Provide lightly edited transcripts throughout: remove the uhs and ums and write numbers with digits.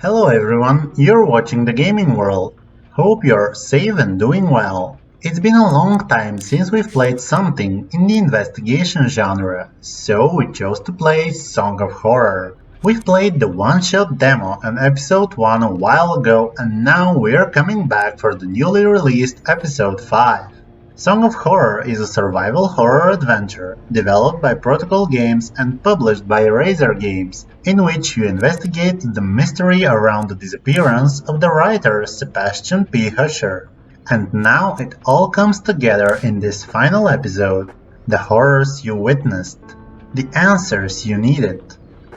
Hello everyone, you're watching the gaming world. Hope you're safe and doing well. It's been a long time since we've played something in the investigation genre, so we chose to play Song of Horror. We've played the one-shot demo and episode 1 a while ago, and now we're coming back for the newly released episode 5. Song of Horror is a survival horror adventure developed by Protocol Games and published by Razer Games, in which you investigate the mystery around the disappearance of the writer Sebastian P. And now it all comes together in this final episode: the horrors you witnessed, the answers you needed,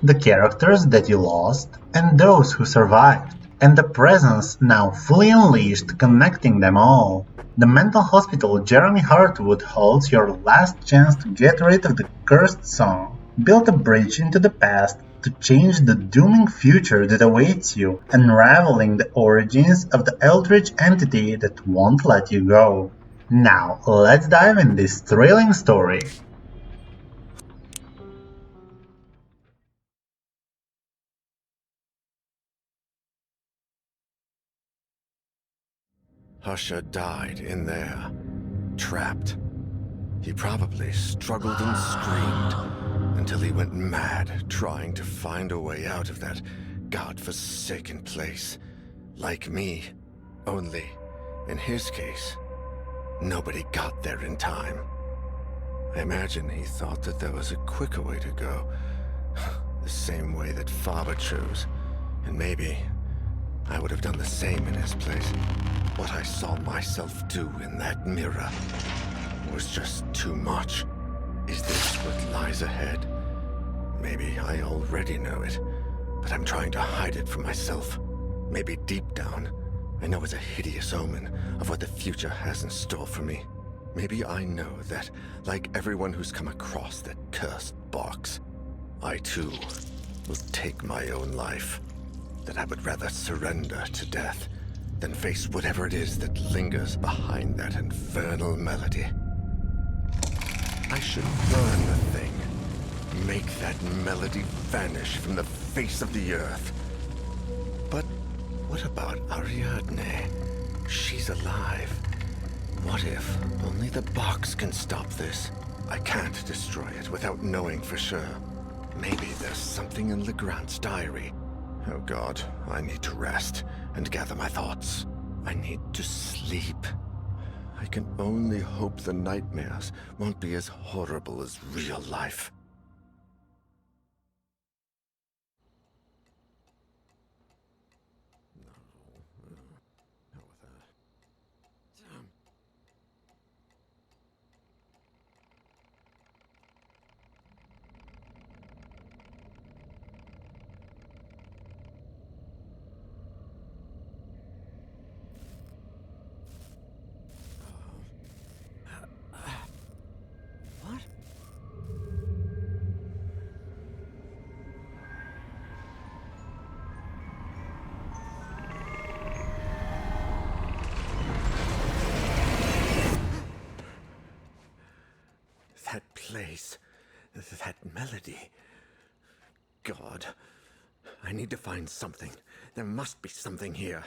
the characters that you lost, and those who survived, and the presence now fully unleashed connecting them all. The mental hospital Jeremy Heartwood holds your last chance to get rid of the cursed song. Build a bridge into the past to change the dooming future that awaits you, unraveling the origins of the eldritch entity that won't let you go. Now, let's dive in this thrilling story. Husher died in there, trapped. He probably struggled and screamed until he went mad trying to find a way out of that godforsaken place. Like me, only, in his case, nobody got there in time. I imagine he thought that there was a quicker way to go, the same way that Faber chose, and maybe I would have done the same in his place. What I saw myself do in that mirror was just too much. Is this what lies ahead? Maybe I already know it, but I'm trying to hide it from myself. Maybe deep down, I know it's a hideous omen of what the future has in store for me. Maybe I know that, like everyone who's come across that cursed box, I too will take my own life. That I would rather surrender to death than face whatever it is that lingers behind that infernal melody. I should burn the thing. Make that melody vanish from the face of the earth. But what about Ariadne? She's alive. What if only the box can stop this? I can't destroy it without knowing for sure. Maybe there's something in Legrand's diary. Oh God, I need to rest and gather my thoughts. I need to sleep. I can only hope the nightmares won't be as horrible as real life. What? That place, that melody. God, I need to find something. There must be something here.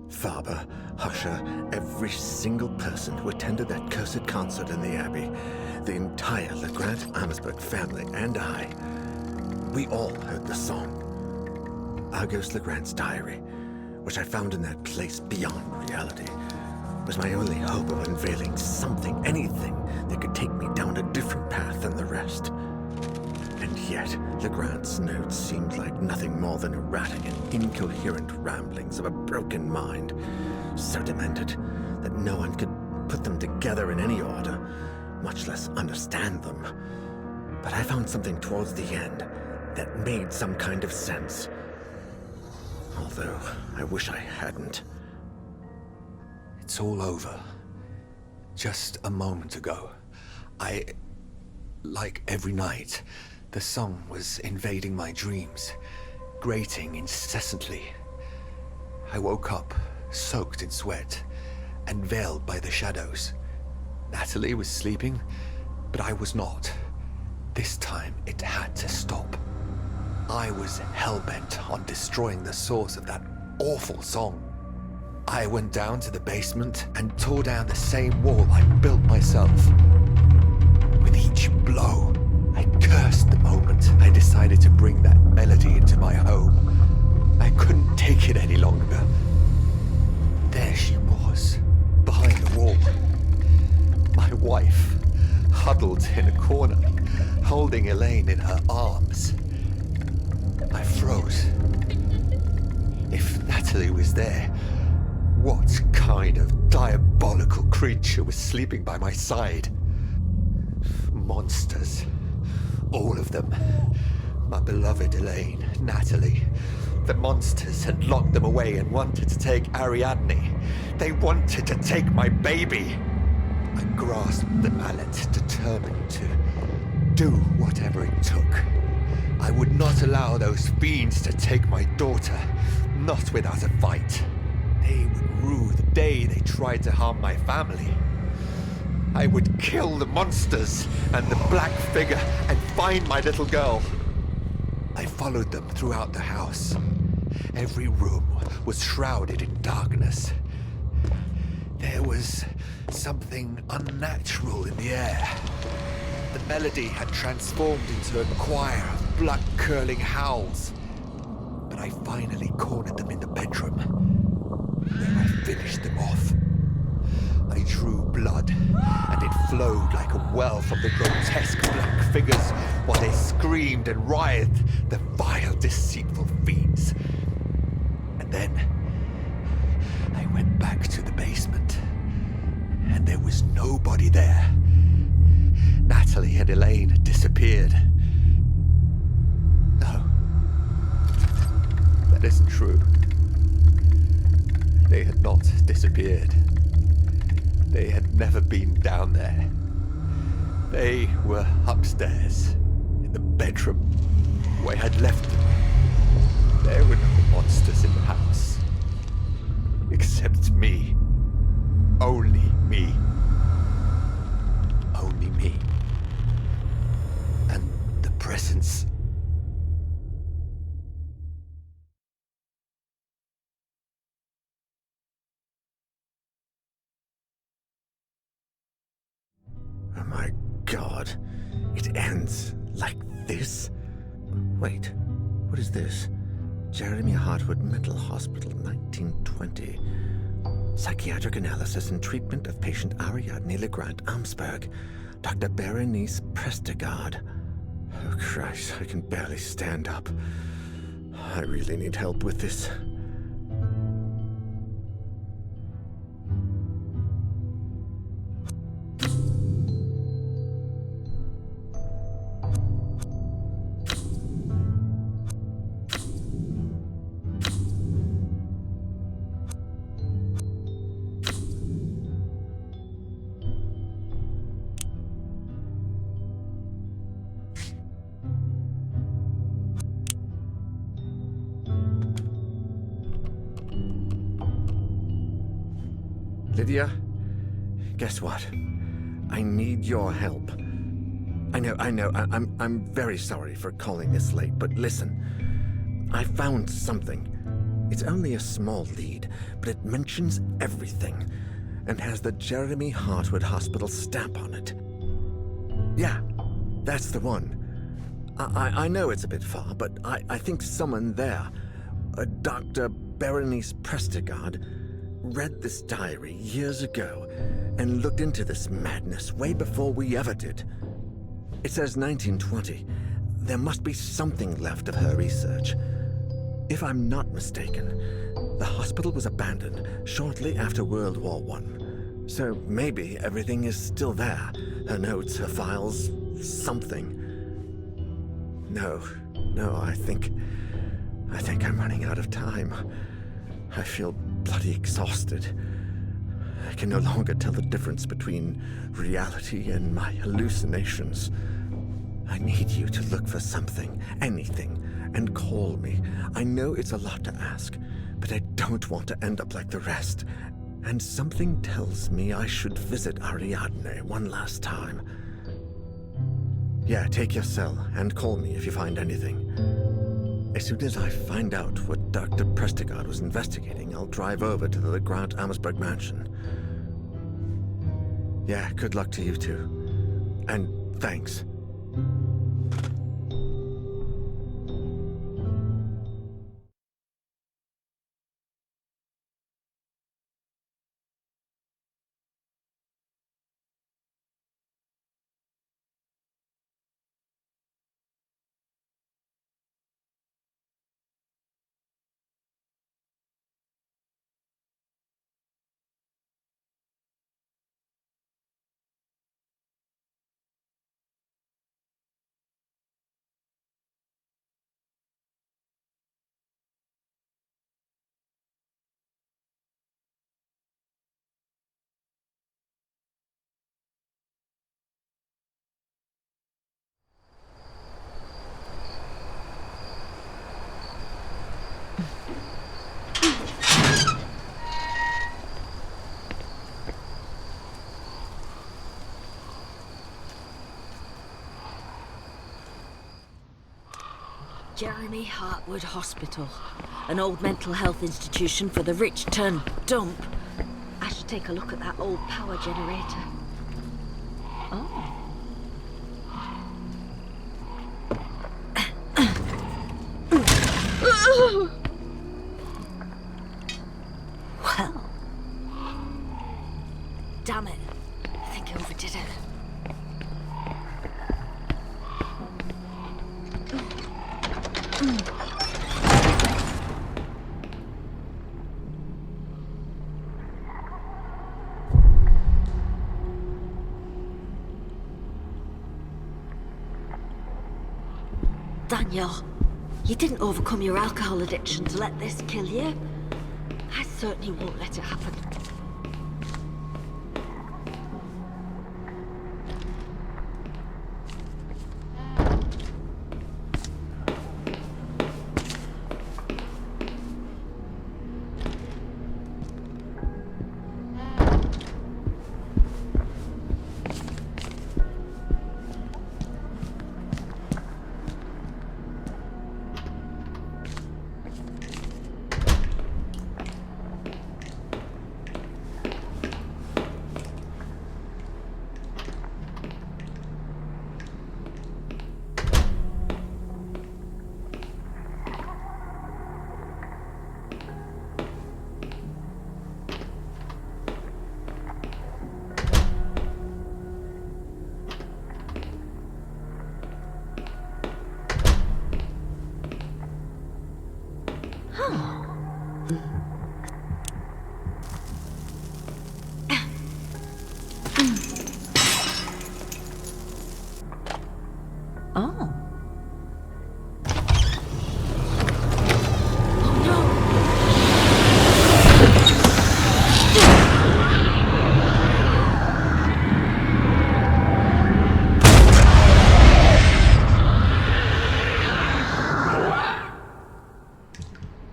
Faber, Husher, every single person who attended that cursed concert in the Abbey, the entire Legrand-Amesburg family, and I, we all heard the song. Auguste Legrand's diary, which I found in that place beyond reality, was my only hope of unveiling something, anything, that could take me down a different path than the rest. And yet, Legrand's notes seemed like nothing more than erratic and incoherent ramblings of a broken mind, so demented that no one could put them together in any order, much less understand them. But I found something towards the end that made some kind of sense. Although, I wish I hadn't. It's all over. Just a moment ago, like every night, the song was invading my dreams, grating incessantly. I woke up, soaked in sweat, and veiled by the shadows. Natalie was sleeping, but I was not. This time, it had to stop. I was hell-bent on destroying the source of that awful song. I went down to the basement and tore down the same wall I built myself. With each blow, I cursed the moment I decided to bring that melody into my home. I couldn't take it any longer. There she was, behind the wall. My wife, huddled in a corner, holding Elaine in her arms. I froze. If Natalie was there, what kind of diabolical creature was sleeping by my side? Monsters. All of them. My beloved Elaine, Natalie. The monsters had locked them away and wanted to take Ariadne. They wanted to take my baby. I grasped the mallet, determined to do whatever it took. I would not allow those fiends to take my daughter, not without a fight. They would rue the day they tried to harm my family. I would kill the monsters and the black figure and find my little girl. I followed them throughout the house. Every room was shrouded in darkness. There was something unnatural in the air. The melody had transformed into a choir of blood-curdling howls. But I finally cornered them in the bedroom, where I finished them off. I drew blood, and it flowed like a well from the grotesque black figures while they screamed and writhed, the vile, deceitful fiends. And then I went back to the basement, and there was nobody there. Natalie and Elaine had disappeared. No, that isn't true. They had not disappeared. They had never been down there. They were upstairs, in the bedroom, where I had left them. There were no monsters in the house. Except me. Only me. Only me. And the presence. Oh my God. It ends like this? Wait, what is this? Jeremy Heartwood Mental Hospital, 1920. Psychiatric analysis and treatment of patient Ariadne Legrand Amsberg. Dr. Berenice Prestegard. Oh Christ, I can barely stand up. I really need help with this. Lydia, guess what? I need your help. I know, I'm very sorry for calling this late, but listen. I found something. It's only a small lead, but it mentions everything, and has the Jeremy Heartwood Hospital stamp on it. Yeah, that's the one. I know it's a bit far, but I think someone there, Dr. Berenice Prestegard, read this diary years ago and looked into this madness way before we ever did. It says 1920. There must be something left of her research. If I'm not mistaken, the hospital was abandoned shortly after World War I. So maybe everything is still there. Her notes, her files, something. No, I think I'm running out of time. I feel bloody exhausted. I can no longer tell the difference between reality and my hallucinations. I need you to look for something, anything, and call me. I know it's a lot to ask, but I don't want to end up like the rest. And something tells me I should visit Ariadne one last time. Yeah, take your cell and call me if you find anything. As soon as I find out what Dr. Prestigard was investigating, I'll drive over to the Grant Ammersburg mansion. Yeah, good luck to you too. And thanks. Jeremy Heartwood Hospital, an old mental health institution for the rich turned dump. I should take a look at that old power generator. Oh. Well. Damn it. I think I overdid it. Daniel, you didn't overcome your alcohol addiction to let this kill you. I certainly won't let it happen. Oh.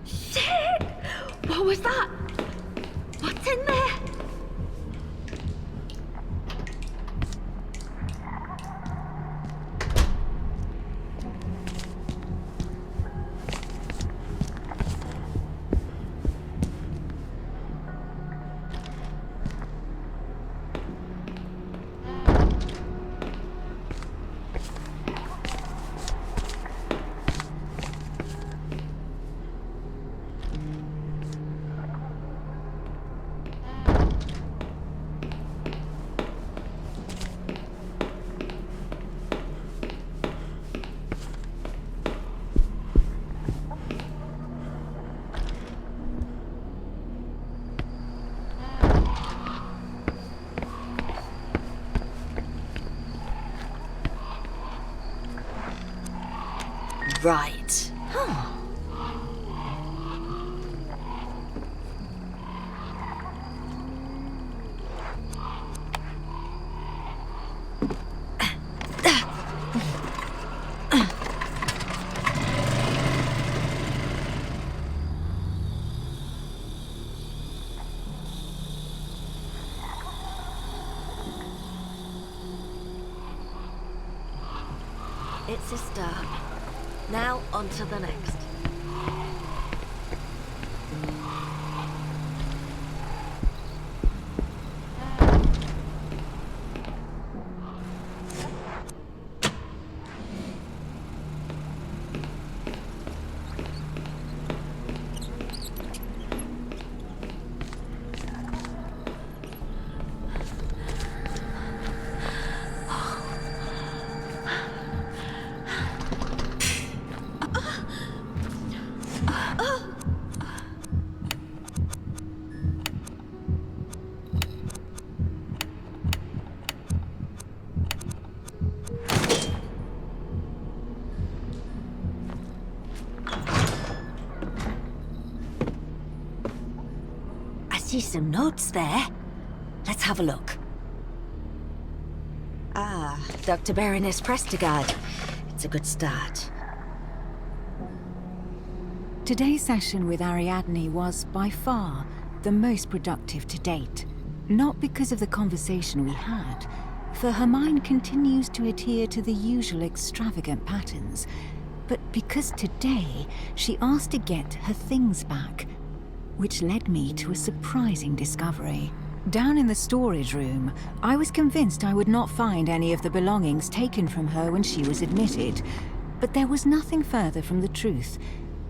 Shit! What was that? What's in there? Right. Huh. It's a start. Now on to the next. See some notes there. Let's have a look. Ah, Dr. Baroness Prestigard. It's a good start. Today's session with Ariadne was by far the most productive to date. Not because of the conversation we had, for her mind continues to adhere to the usual extravagant patterns, but because today she asked to get her things back, which led me to a surprising discovery. Down in the storage room, I was convinced I would not find any of the belongings taken from her when she was admitted, but there was nothing further from the truth.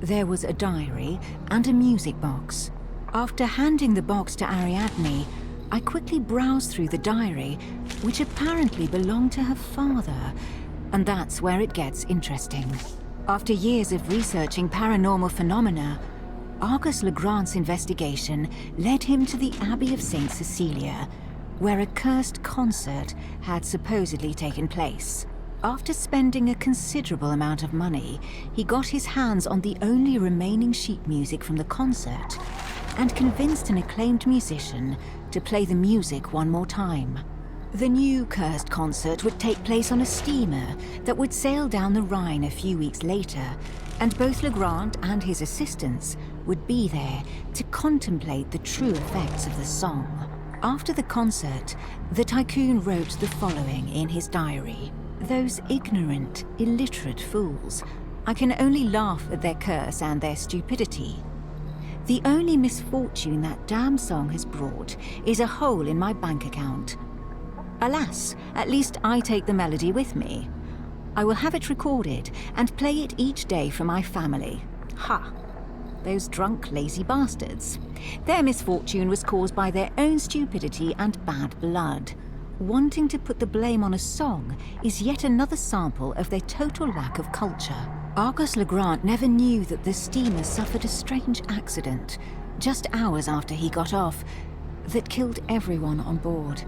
There was a diary and a music box. After handing the box to Ariadne, I quickly browsed through the diary, which apparently belonged to her father, and that's where it gets interesting. After years of researching paranormal phenomena, Argus Legrand's investigation led him to the Abbey of St. Cecilia, where a cursed concert had supposedly taken place. After spending a considerable amount of money, he got his hands on the only remaining sheet music from the concert and convinced an acclaimed musician to play the music one more time. The new cursed concert would take place on a steamer that would sail down the Rhine a few weeks later, and both Legrand and his assistants would be there to contemplate the true effects of the song. After the concert, the tycoon wrote the following in his diary. "Those ignorant, illiterate fools. I can only laugh at their curse and their stupidity. The only misfortune that damn song has brought is a hole in my bank account. Alas, at least I take the melody with me. I will have it recorded and play it each day for my family. Ha! Those drunk, lazy bastards. Their misfortune was caused by their own stupidity and bad blood. Wanting to put the blame on a song is yet another sample of their total lack of culture." Argus Legrand never knew that the steamer suffered a strange accident just hours after he got off that killed everyone on board.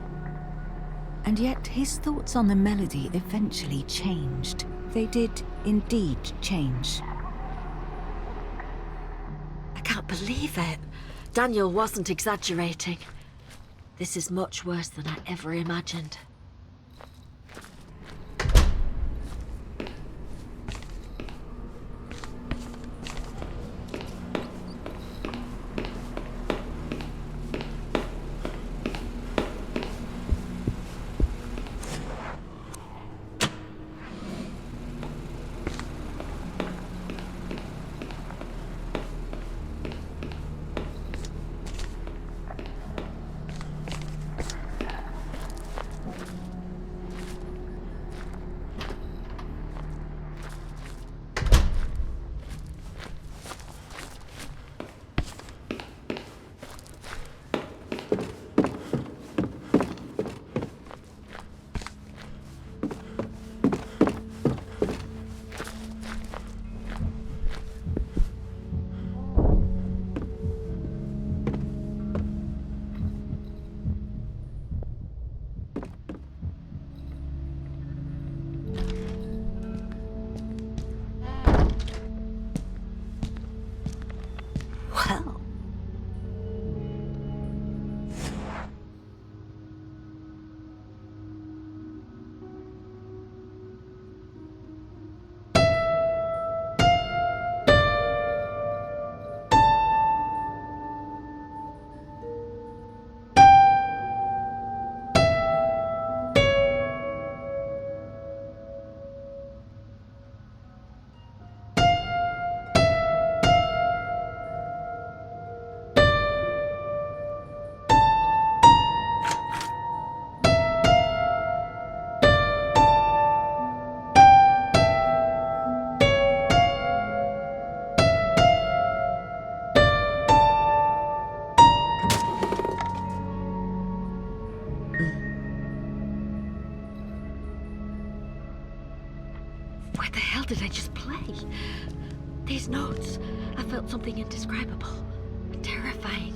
And yet his thoughts on the melody eventually changed. They did indeed change. I can't believe it. Daniel wasn't exaggerating. This is much worse than I ever imagined. Where the hell did I just play? These notes, I felt something indescribable, terrifying.